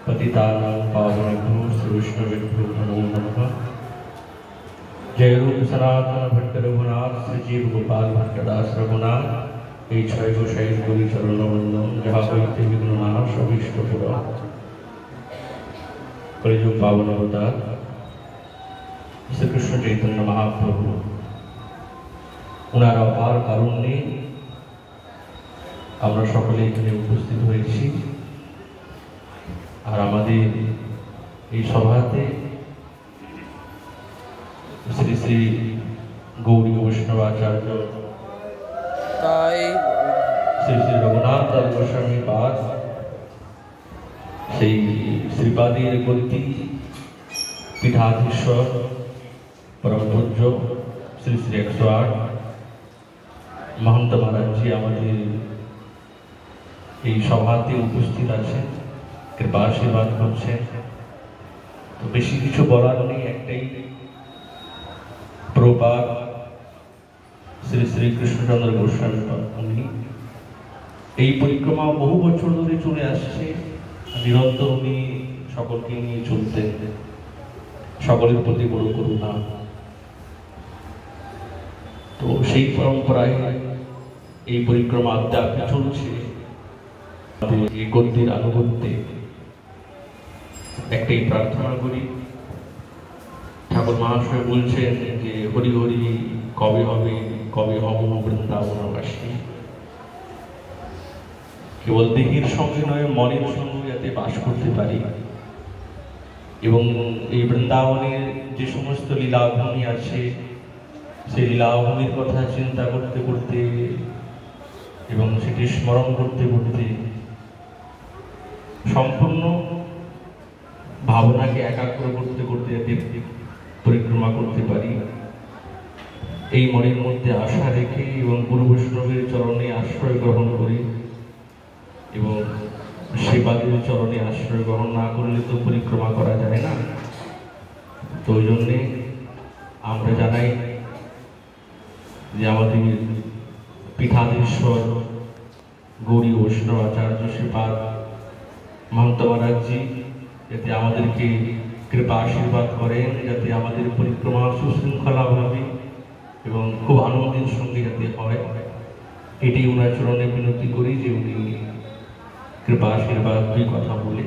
पतितानां पावनेभ्यो श्रीविष्णुवेभ्यो नमो नमः। जय रूप सनातन भट्ट रघुनाथ श्रीजीव गोपाल भट्टदास रघुनाथ এই ছয় গোসাইয়ের গুরু চরণবন্দন যাহা হইতে বিঘ্ননাশ অভীষ্টপুর কলিযুগ পাবন অবতার শ্রীকৃষ্ণ চৈতন্য মহাপ্রভু ওনার অপার কারণে আমরা সকলে এখানে উপস্থিত হয়েছি। আর আমাদের এই সভাতে শ্রী শ্রী গৌরী বৈষ্ণবাচার্য শ্রী শ্রী রঘুনাথ দাস গোস্বামী পাদ সেই শ্রীপাদের কর্তৃক পীঠাধীশ্বর পরম পূজ্য শ্রী শ্রী 108 মহন্ত মহারাজজি আমাদের এই সভাতে উপস্থিত আছেন, কৃপা আশীর্বাদ করছেন। তো বেশি কিছু বলার নেই, একটাই প্রপার শ্রী শ্রী কৃষ্ণচন্দ্র গোস্বামী উনি এই পরিক্রমা বহু বছর ধরে চলে আসছে, নিরন্তর উনি সকলকে নিয়ে চলতেন, সকলের প্রতি বড় করুণা। তো সেই পরম্পরায় এই পরিক্রমা আদ্যাপি চলছে। এই গদ্যের আনুগত্যে একটাই প্রার্থনা করি, ঠাকুর মহাশয় বলছেন যে হরি হরি কবে হবে, কবে হব বৃন্দাবনবাসী। কেবল দেহের সঙ্গে নয়, মনের সঙ্গে যাতে বাস করতে পারি এবং এই বৃন্দাবনের যে সমস্ত লীলাভূমি আছে সেই লীলাভূমির কথা চিন্তা করতে করতে এবং সেটি স্মরণ করতে করতে সম্পূর্ণ ভাবনাকে একাগ্র করতে করতে যাতে পরিক্রমা করতে পারি, এই মনের মধ্যে আশা রেখে এবং গুরু বৈষ্ণবের চরণে আশ্রয় গ্রহণ করি। এবং সেবাদের চরণে আশ্রয় গ্রহণ না করলে তো পরিক্রমা করা যায় না। তো ওই জন্যে আমরা জানাই যে আমাদের পীঠাধীশ্বর গৌরী বৈষ্ণবাচার্য শ্রীপাদ মহন্ত মহারাজজি যাতে আমাদেরকে কৃপা আশীর্বাদ করেন, যাতে আমাদের পরিক্রমা সুশৃঙ্খলাভাবে এবং খুব আনন্দের সঙ্গে যাতে হয়, এটি ওনার চরণে বিনতি করি যে উনি কৃপা আশীর্বাদ দুই কথা বলে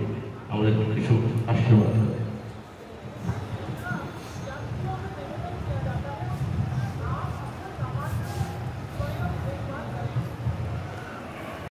আমাদের কিছু আশীর্বাদ করেন।